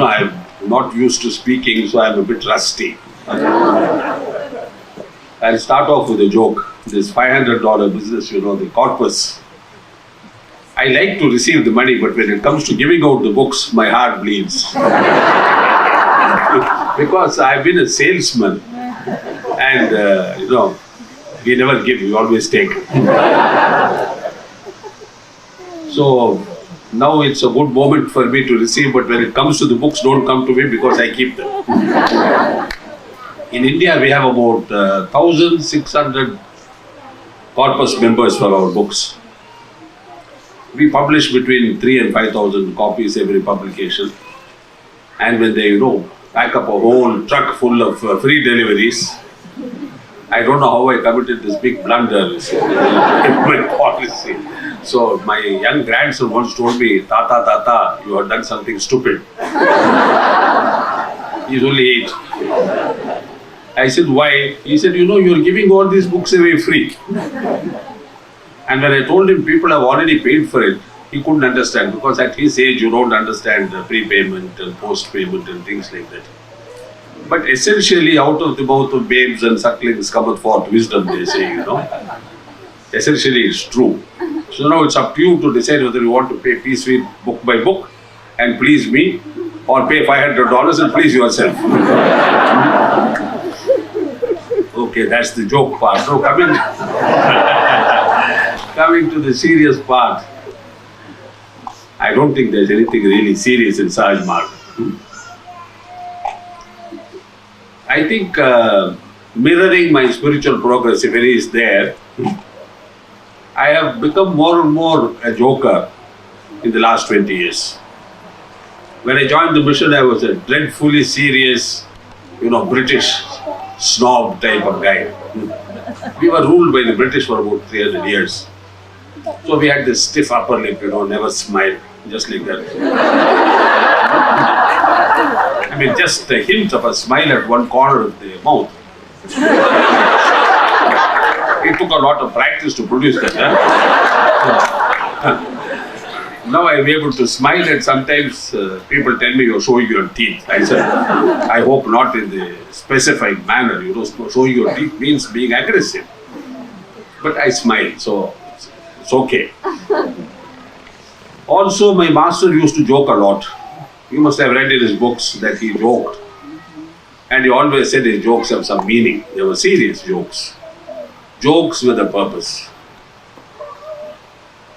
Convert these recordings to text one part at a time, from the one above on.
I'm not used to speaking, so I'm a bit rusty. I'll start off with a joke. This $500 business, the corpus. I like to receive the money, but when it comes to giving out the books, my heart bleeds. Because I've been a salesman. And, we never give, we always take. So, now it's a good moment for me to receive, but when it comes to the books, don't come to me because I keep them. In India, we have about 1,600 corpus members for our books. We publish between 3,000 and 5,000 copies every publication. And when they, pack up a whole truck full of free deliveries, I don't know how I committed this big blunder in my policy. So my young grandson once told me, Tata, you have done something stupid. He's only 8. I said, why? He said, you're giving all these books away free. And when I told him people have already paid for it, he couldn't understand, because at his age you don't understand prepayment and post-payment and things like that. But essentially, out of the mouth of babes and sucklings cometh forth wisdom, they say, Essentially, it's true. So now it's up to you to decide whether you want to pay piecemeal, book by book, and please me, or pay $500 and please yourself. Okay, that's the joke part. So coming to the serious part, I don't think there's anything really serious in Chariji Maharaj. I think mirroring my spiritual progress, if any is there, I have become more and more a joker in the last 20 years. When I joined the mission, I was a dreadfully serious, British snob type of guy. We were ruled by the British for about 300 years. So we had this stiff upper lip, never smile, just like that. I mean, just a hint of a smile at one corner of the mouth. It took a lot of practice to produce that. Now I'm able to smile, and sometimes people tell me you're showing your teeth. I said, I hope not in the specified manner. Showing your teeth means being aggressive. But I smile, so it's okay. Also, my master used to joke a lot. You must have read in his books that he joked. And he always said his jokes have some meaning. They were serious jokes. Jokes with a purpose.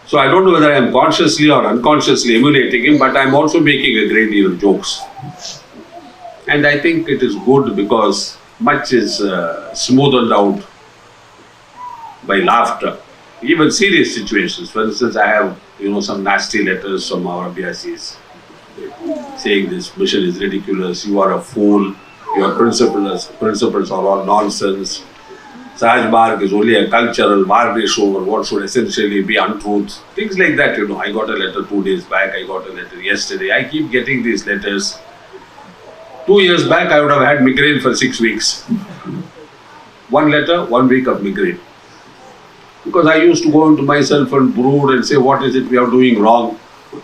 So I don't know whether I am consciously or unconsciously emulating him, but I am also making a great deal of jokes. And I think it is good because much is smoothed out by laughter. Even serious situations. For instance, I have, some nasty letters from our Abhyasis saying this mission is ridiculous, you are a fool, your principles are all nonsense. Chariji Maharaj is only a cultural varnish over what should essentially be untruth. Things like that, I got a letter 2 days back, I got a letter yesterday. I keep getting these letters. 2 years back, I would have had migraine for 6 weeks. One letter, 1 week of migraine. Because I used to go into myself and brood and say, what is it we are doing wrong?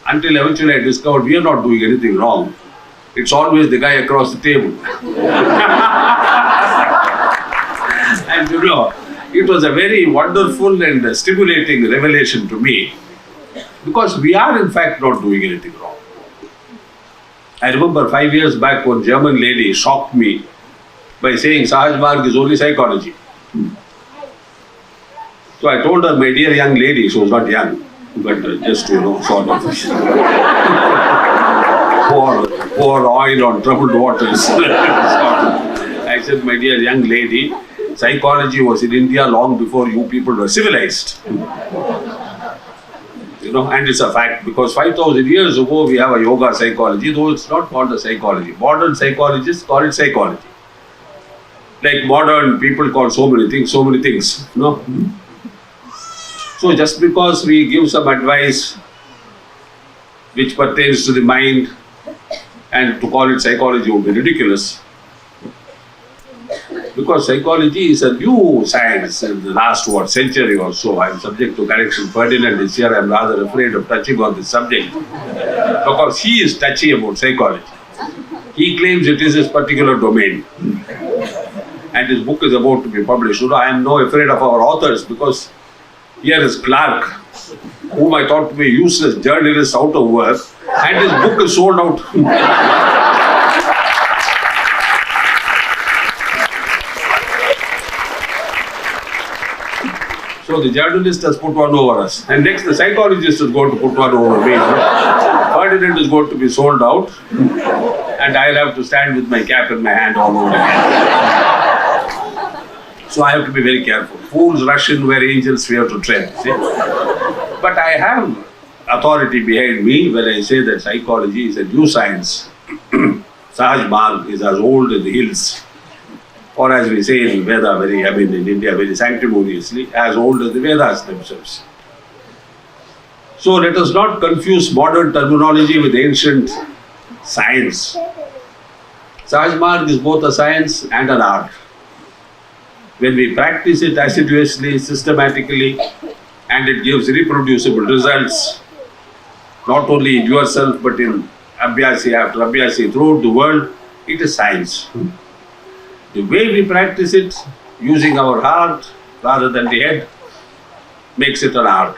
Until eventually I discovered we are not doing anything wrong. It's always the guy across the table. And it was a very wonderful and stimulating revelation to me, because we are in fact not doing anything wrong. I remember 5 years back one German lady shocked me by saying Chariji Maharaj is only psychology. So I told her, my dear young lady, she was not young, but just sort of pour oil on troubled waters. I said, my dear young lady, psychology was in India long before you people were civilized. And it's a fact, because 5,000 years ago we have a yoga psychology, though it's not called a psychology. Modern psychologists call it psychology. Like modern people call so many things. So just because we give some advice which pertains to the mind, and to call it psychology would be ridiculous. Because psychology is a new science in the last century or so. I am subject to correction. Ferdinand this year, I am rather afraid of touching on this subject because he is touchy about psychology. He claims it is his particular domain. And his book is about to be published. I am no afraid of our authors, because here is Clark, whom I thought to be a useless journalist out of work, and his book is sold out. So the journalist has put one over us. And next the psychologist is going to put one over me. Ferdinand is going to be sold out. And I'll have to stand with my cap in my hand all over again. So I have to be very careful. Fools rush in where angels fear to tread. See? But I have authority behind me when I say that psychology is a new science. Chariji Maharaj is as old as the hills. Or as we say in Veda, in India, very sanctimoniously, as old as the Vedas themselves. So let us not confuse modern terminology with ancient science. Chariji Maharaj is both a science and an art. When we practice it assiduously, systematically, and it gives reproducible results, not only in yourself but in abhyasi after abhyasi throughout the world, it is science. The way we practice it, using our heart rather than the head, makes it an art.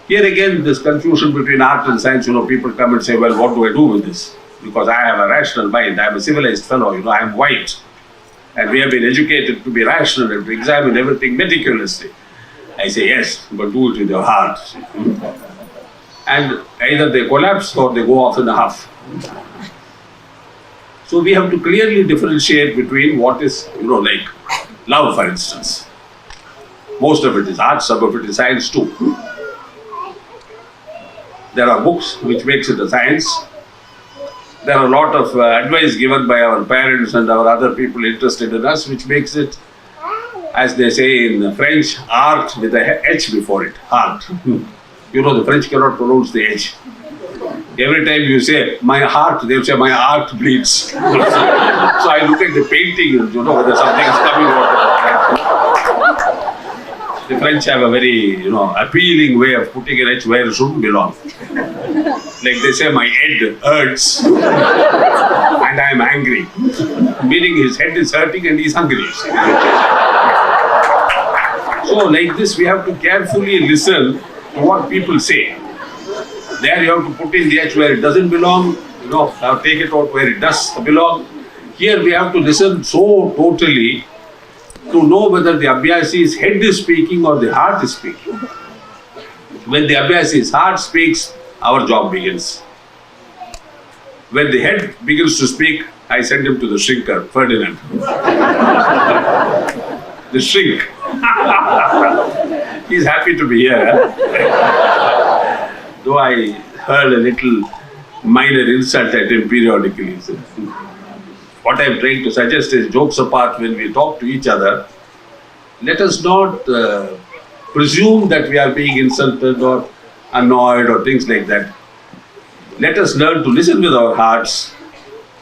Here again, this confusion between art and science, people come and say, well, what do I do with this? Because I have a rational mind, I am a civilized fellow, I am white. And we have been educated to be rational and to examine everything meticulously. I say, yes, but do it with your heart. And either they collapse or they go off in a huff. So we have to clearly differentiate between what is, like love, for instance. Most of it is art, some of it is science too. There are books which makes it a science. There are a lot of advice given by our parents and our other people interested in us, which makes it, as they say in French, art with a H before it, art. The French cannot pronounce the H. Every time you say, my heart, they'll say, my art bleeds. So I look at the painting, whether something is coming out. The French have a very, appealing way of putting an H where it shouldn't belong. Like they say, my head hurts and I am angry. Meaning his head is hurting and he's hungry. So like this, we have to carefully listen to what people say. There you have to put in the H where it doesn't belong, take it out where it does belong. Here we have to listen so totally to know whether the abhyasi's head is speaking or the heart is speaking. When the abhyasi's heart speaks, our job begins. When the head begins to speak, I send him to the shrinker, Ferdinand. The shrink. He's happy to be here. Though I hurl a little minor insult at him periodically. What I am trying to suggest is, jokes apart, when we talk to each other, let us not presume that we are being insulted or annoyed or things like that. Let us learn to listen with our hearts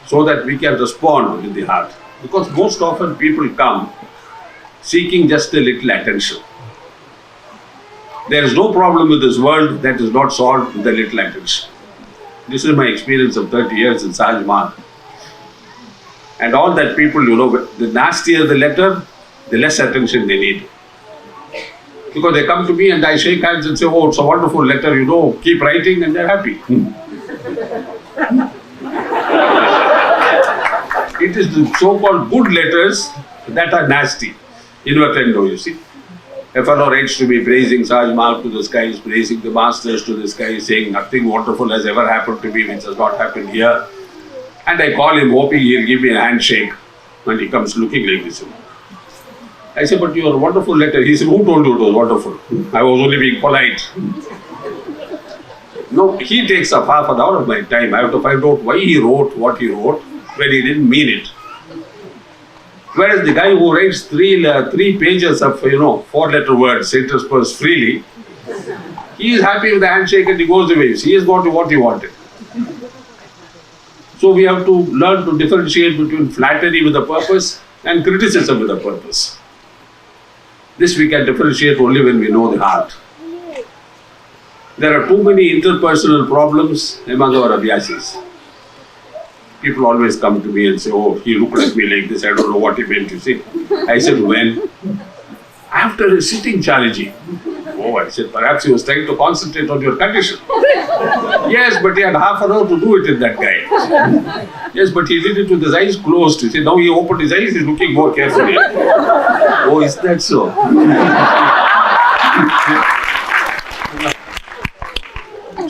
so that we can respond with the heart. Because most often people come seeking just a little attention. There is no problem with this world that is not solved with a little attention. This is my experience of 30 years in Chariji Maharaj. And all that people, the nastier the letter, the less attention they need. Because they come to me and I shake hands and say, oh, it's a wonderful letter, keep writing, and they're happy. It is the so-called good letters that are nasty. Invertendo, you see. A fellow writes to me praising Chariji Maharaj to the skies, praising the masters to the skies, saying nothing wonderful has ever happened to me which has not happened here. And I call him hoping he'll give me a handshake. And he comes looking like this. I say, but your wonderful letter. He said, who told you it was wonderful? I was only being polite. No, he takes up half an hour of my time. I have to find out why he wrote what he wrote when he didn't mean it. Whereas the guy who writes three pages of, 4-letter words interspersed freely, he is happy with the handshake and he goes away. He has got what he wanted. So we have to learn to differentiate between flattery with a purpose and criticism with a purpose. This we can differentiate only when we know the heart. There are too many interpersonal problems among our abhyasis. People always come to me and say, oh, he looked at me like this, I don't know what he meant, you see. I said, when? After sitting, Chariji. Oh, I said, perhaps he was trying to concentrate on your condition. Yes, but he had half an hour to do it in that guy. Yes, but he did it with his eyes closed. You see, now he opened his eyes, he's looking more carefully. Oh, is that so?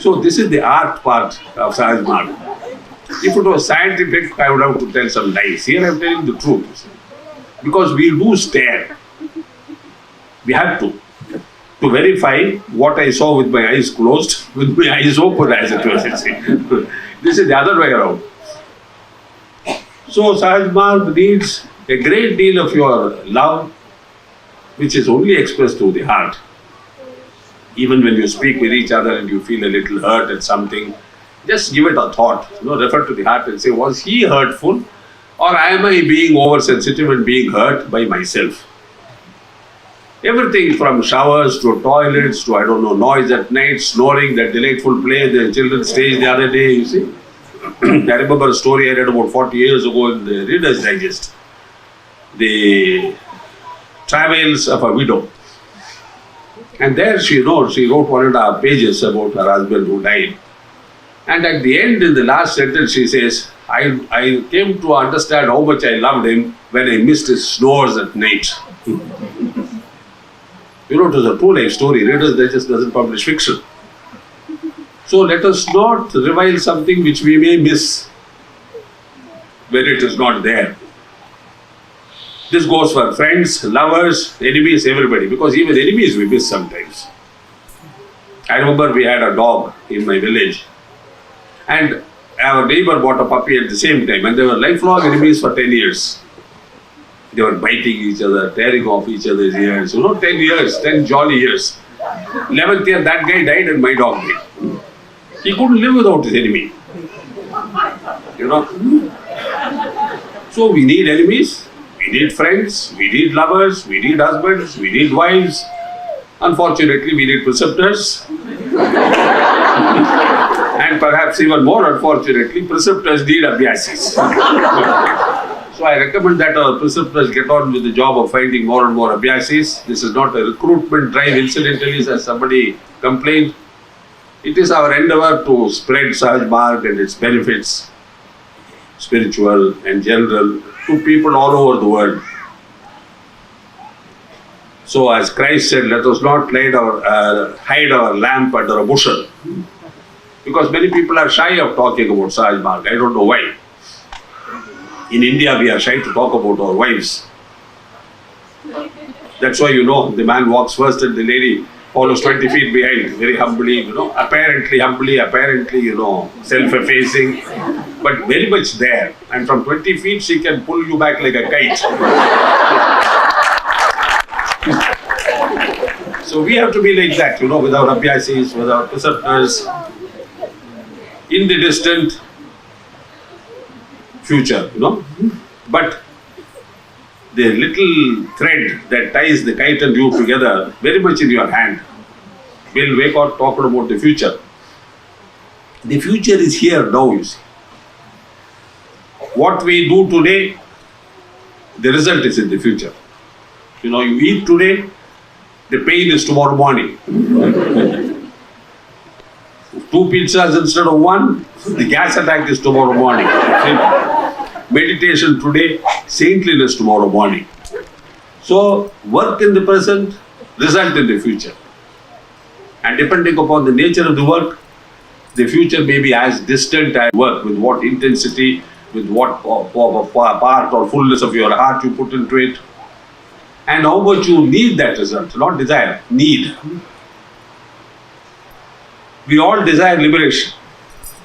So this is the art part of Chariji Maharaj. If it was scientific, I would have to tell some lies. Here I am telling the truth. Because we do stare. We have to verify what I saw with my eyes closed, with my eyes open, as it was. This is the other way around. So Chariji Maharaj needs a great deal of your love, which is only expressed through the heart. Even when you speak with each other and you feel a little hurt at something, just give it a thought. Refer to the heart and say, was he hurtful, or am I being oversensitive and being hurt by myself? Everything from showers to toilets to, noise at night, snoring, that delightful play the children staged the other day, you see. I remember a story I read about 40 years ago in the Reader's Digest. The travels of a widow. And there she wrote 1.5 pages about her husband who died. And at the end, in the last sentence, she says, I came to understand how much I loved him when I missed his snores at night. It was a true life story. Readers Digest doesn't publish fiction. So let us not revile something which we may miss when it is not there. This goes for friends, lovers, enemies, everybody. Because even enemies we miss sometimes. I remember we had a dog in my village. And our neighbor bought a puppy at the same time. And they were lifelong enemies for 10 years. They were biting each other, tearing off each other's ears. 10 years, 10 jolly years. 11th year, that guy died and my dog died. He couldn't live without his enemy. So we need enemies, we need friends, we need lovers, we need husbands, we need wives. Unfortunately, we need preceptors. And perhaps even more unfortunately, preceptors need abhyasis. So I recommend that our preceptors get on with the job of finding more and more abhyasis. This is not a recruitment drive, incidentally, as somebody complained. It is our endeavor to spread Chariji Maharaj and its benefits, spiritual and general, to people all over the world. So as Christ said, let us not hide our lamp under a bushel. Because many people are shy of talking about Chariji Maharaj. I don't know why. In India, we are shy to talk about our wives. That's why, the man walks first and the lady follows 20 feet behind, very humbly, apparently, self-effacing, but very much there. And from 20 feet, she can pull you back like a kite. So we have to be like that, with our abhyasis, with our preceptors, in the distant future, But the little thread that ties the kite and you together, very much in your hand. We'll wake up talking about the future. The future is here now, you see. What we do today, the result is in the future. You eat today, the pain is tomorrow morning. 2 pizzas instead of 1, the gas attack is tomorrow morning. Meditation today, saintliness tomorrow morning. So, work in the present, result in the future. And depending upon the nature of the work, the future may be as distant as work, with what intensity, with what part or fullness of your heart you put into it, and how much you need that result, not desire, need. We all desire liberation.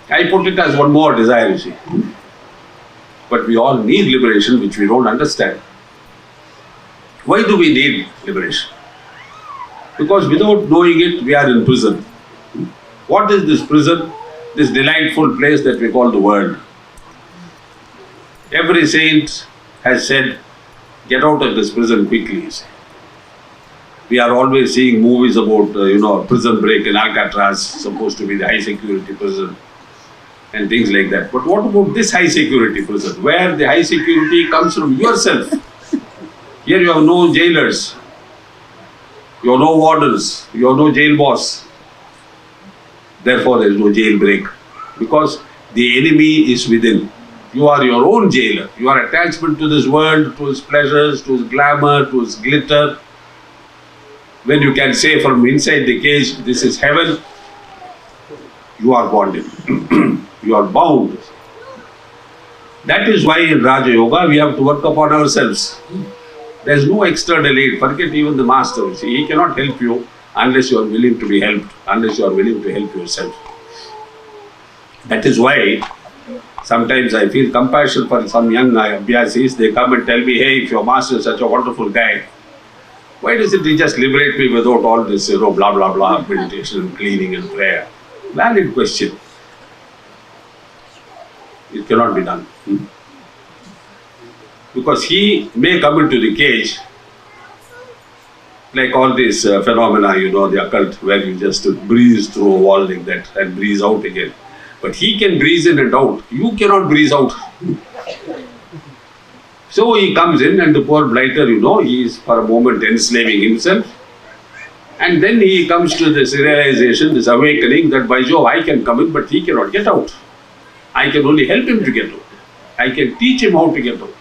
I put it as one more desire, you see. But we all need liberation, which we don't understand. Why do we need liberation? Because without knowing it, we are in prison. What is this prison? This delightful place that we call the world. Every saint has said, get out of this prison quickly, you see. We are always seeing movies about, prison break in Alcatraz, supposed to be the high security prison. and things like that. But what about this high security prison, where the high security comes from yourself? Here you have no jailers, you have no wardens, you have no jail boss. Therefore, there is no jailbreak, because the enemy is within. You are your own jailer. Your attachment to this world, to its pleasures, to its glamour, to its glitter. When you can say from inside the cage, this is heaven, you are bonded. You are bound. That is why in Raja Yoga we have to work upon ourselves. There is no external aid. Forget even the master. See, he cannot help you unless you are willing to be helped, unless you are willing to help yourself. That is why sometimes I feel compassion for some young abhyasis. They come and tell me, hey, if your master is such a wonderful guy, why doesn't he just liberate me without all this, blah, blah, blah, meditation, cleaning and prayer? Valid question. It cannot be done. Because he may come into the cage, like all these phenomena, the occult, where you just breeze through a wall like that and breeze out again. But he can breeze in and out. You cannot breeze out. So he comes in, and the poor blighter, he is for a moment enslaving himself. And then he comes to this realization, this awakening that by Jove, I can come in, but he cannot get out. I can only help him to get out. I can teach him how to get out.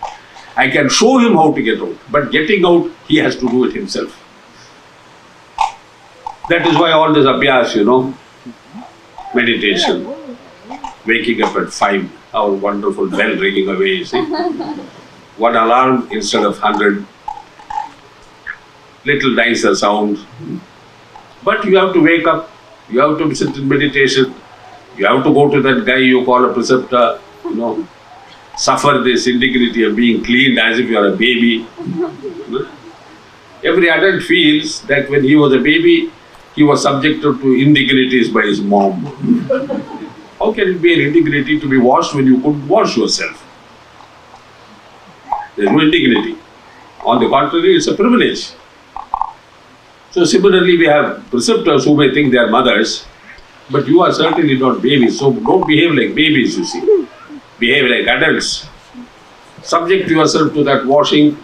I can show him how to get out. But getting out, he has to do it himself. That is why all this abhyas, meditation, waking up at 5, our wonderful bell ringing away, you see. One alarm instead of 100. Little nicer sound. But you have to wake up, you have to sit in meditation, you have to go to that guy you call a preceptor, suffer this indignity of being cleaned as if you are a baby. Every adult feels that when he was a baby, he was subjected to indignities by his mom. How can it be an indignity to be washed when you could wash yourself? There is no indignity. On the contrary, it's a privilege. So similarly, we have preceptors who may think they are mothers, but you are certainly not babies. So don't behave like babies, you see. Behave like adults. Subject yourself to that washing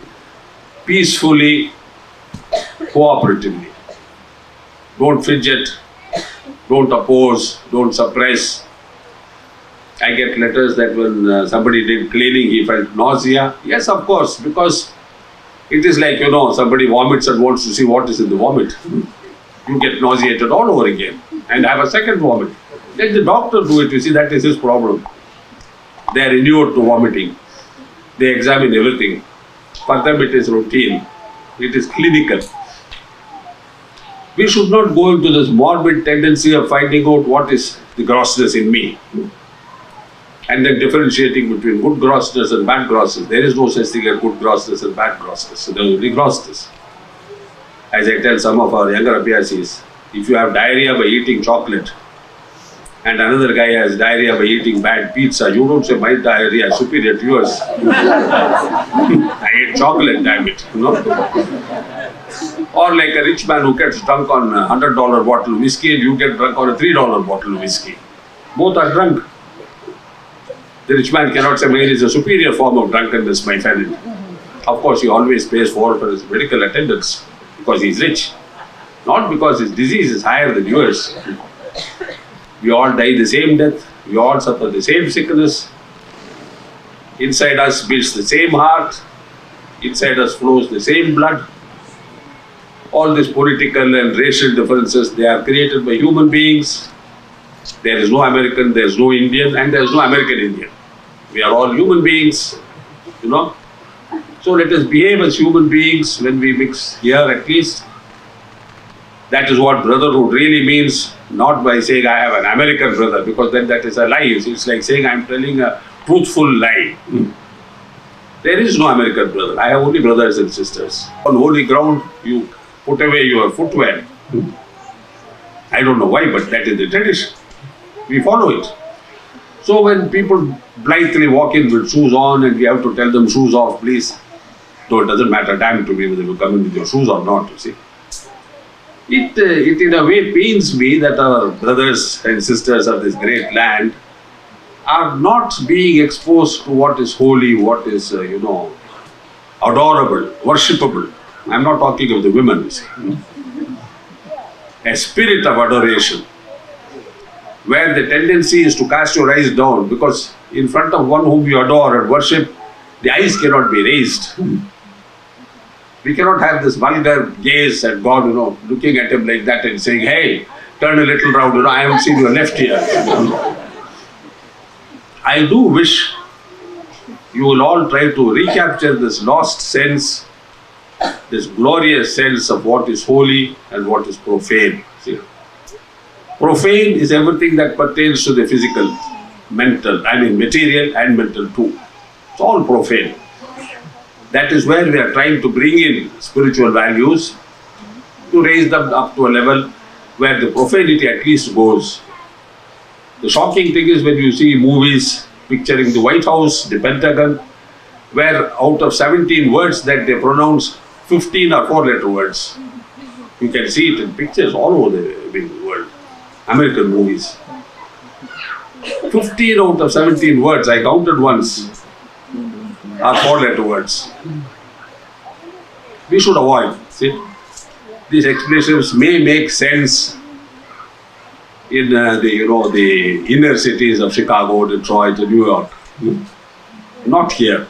peacefully, cooperatively. Don't fidget, don't oppose, don't suppress. I get letters that when somebody did cleaning, he felt nausea. Yes, of course, because it is like, somebody vomits and wants to see what is in the vomit. You get nauseated all over again and have a second vomit. Let the doctor do it, you see, that is his problem. They are inured to vomiting. They examine everything. For them it is routine. It is clinical. We should not go into this morbid tendency of finding out what is the grossness in me. And then differentiating between good grossness and bad grossness. There is no such thing as good grossness and bad grossness. So there is only grossness. As I tell some of our younger abhyasis, if you have diarrhea by eating chocolate and another guy has diarrhea by eating bad pizza, you don't say my diarrhea is superior to yours. I ate chocolate, damn it. Or like a rich man who gets drunk on a $100 bottle of whiskey and you get drunk on a $3 bottle of whiskey. Both are drunk. The rich man cannot say mine is a superior form of drunkenness, my friend. Of course, he always pays for his medical attendance because he is rich. Not because his disease is higher than yours. We all die the same death. We all suffer the same sickness. Inside us beats the same heart. Inside us flows the same blood. All these political and racial differences, they are created by human beings. There is no American, there is no Indian, and there is no American Indian. We are all human beings, So let us behave as human beings when we mix here at least. That is what brotherhood really means, not by saying I have an American brother, because then that is a lie. It's like saying I am telling a truthful lie. There is no American brother. I have only brothers and sisters. On holy ground, you put away your footwear. I don't know why, but that is the tradition. We follow it. So when people blithely walk in with shoes on and we have to tell them shoes off, please. No, it doesn't matter damn to me whether you come in with your shoes or not, you see. It in a way pains me that our brothers and sisters of this great land are not being exposed to what is holy, what is, adorable, worshipable. I'm not talking of the women, you see. A spirit of adoration, where the tendency is to cast your eyes down, because in front of one whom you adore and worship, the eyes cannot be raised. We cannot have this vulgar gaze at God, looking at him like that and saying, hey, turn a little round, I haven't seen your left ear. I do wish you will all try to recapture this lost sense, this glorious sense of what is holy and what is profane. See? Profane is everything that pertains to the physical, material and mental too. It's all profane. That is where we are trying to bring in spiritual values to raise them up to a level where the profanity at least goes. The shocking thing is when you see movies picturing the White House, the Pentagon, where out of 17 words that they pronounce, 15 are 4-letter words. You can see it in pictures all over the world. American movies. 15 out of 17 words, I counted once, are 4-letter words. We should avoid. See, these expressions may make sense in the inner cities of Chicago, Detroit, New York. Not here.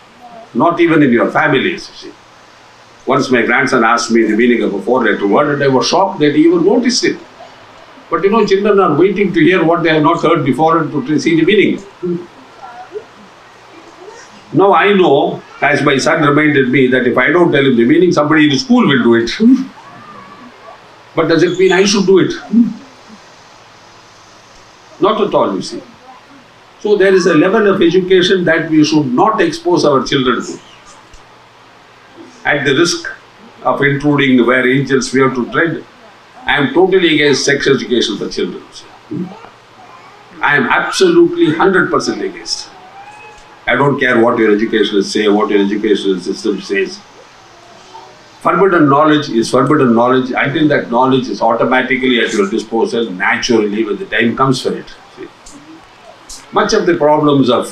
Not even in your families. You see. Once my grandson asked me the meaning of a 4-letter word, and I was shocked that he even noticed it. But children are waiting to hear what they have not heard before and to see the meaning. Now I know, as my son reminded me, that if I don't tell him the meaning, somebody in the school will do it. But does it mean I should do it? Not at all, you see. So there is a level of education that we should not expose our children to. At the risk of intruding where angels fear to tread, I am totally against sex education for children. I am absolutely 100% against. I don't care what your educationists say, what your educational system says. Forbidden knowledge is forbidden knowledge until that knowledge is automatically at your disposal, naturally, when the time comes for it. See? Much of the problems of,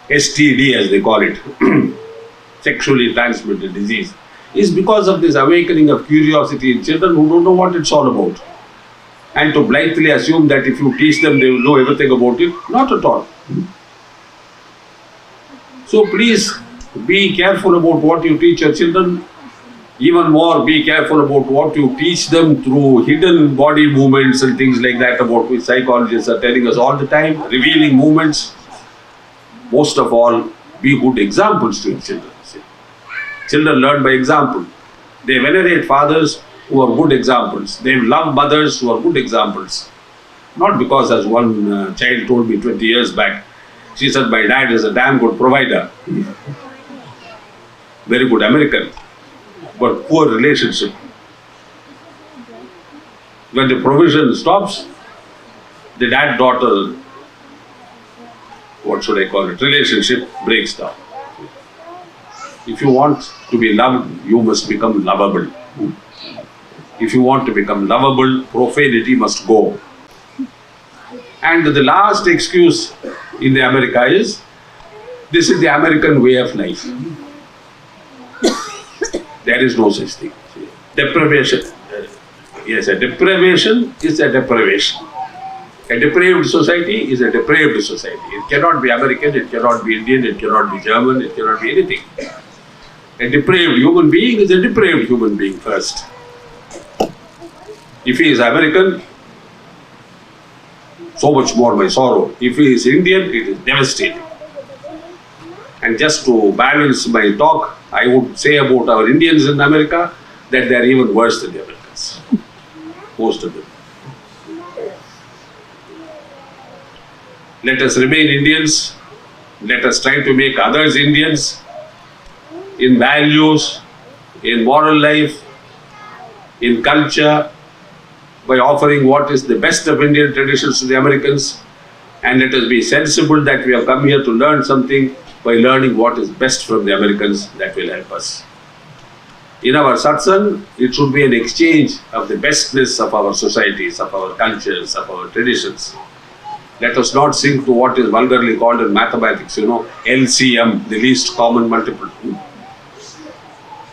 STD as they call it, sexually transmitted disease, is because of this awakening of curiosity in children who don't know what it's all about. And to blithely assume that if you teach them, they will know everything about it. Not at all. So please be careful about what you teach your children. Even more, be careful about what you teach them through hidden body movements and things like that, about which psychologists are telling us all the time, revealing movements. Most of all, be good examples to your children. Children learn by example. They venerate fathers who are good examples. They love mothers who are good examples. Not because, as one child told me 20 years back, she said, my dad is a damn good provider. Very good American, but poor relationship. When the provision stops, the dad-daughter, relationship breaks down. If you want to be loved, you must become lovable. If you want to become lovable, profanity must go. And the last excuse in the America is, this is the American way of life. There is no such thing. Deprivation. Yes, a deprivation is a deprivation. A depraved society is a depraved society. It cannot be American, it cannot be Indian, it cannot be German, it cannot be anything. A depraved human being is a depraved human being first. If he is American, so much more my sorrow. If he is Indian, it is devastating. And just to balance my talk, I would say about our Indians in America that they are even worse than the Americans. Most of them. Let us remain Indians. Let us try to make others Indians in values, in moral life, in culture, by offering what is the best of Indian traditions to the Americans. And let us be sensible that we have come here to learn something by learning what is best from the Americans. That will help us. In our satsang, it should be an exchange of the bestness of our societies, of our cultures, of our traditions. Let us not sink to what is vulgarly called in mathematics, LCM, the least common multiple.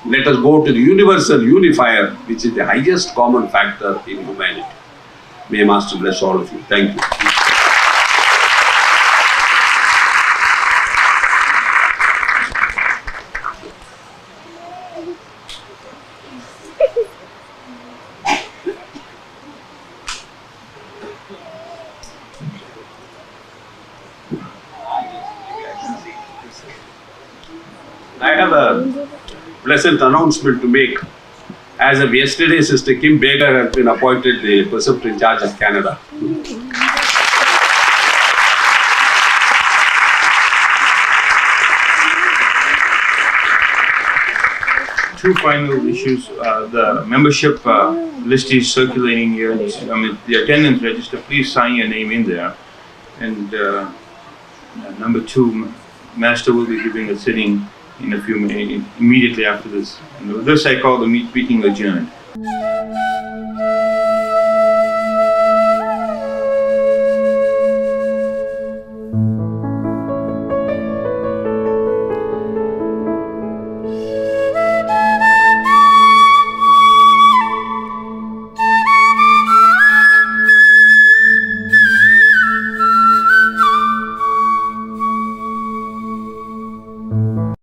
Let us go to the universal unifier, which is the highest common factor in humanity. May Master bless all of you. Thank you. I have a pleasant announcement to make. As of yesterday, Sister Kim Baker has been appointed the preceptor in charge of Canada. Two final issues. The membership list is circulating here. The attendance register. Please sign your name in there. And number two, Master will be giving a sitting in a few minutes, immediately after this. And with this, I call the meeting adjourned.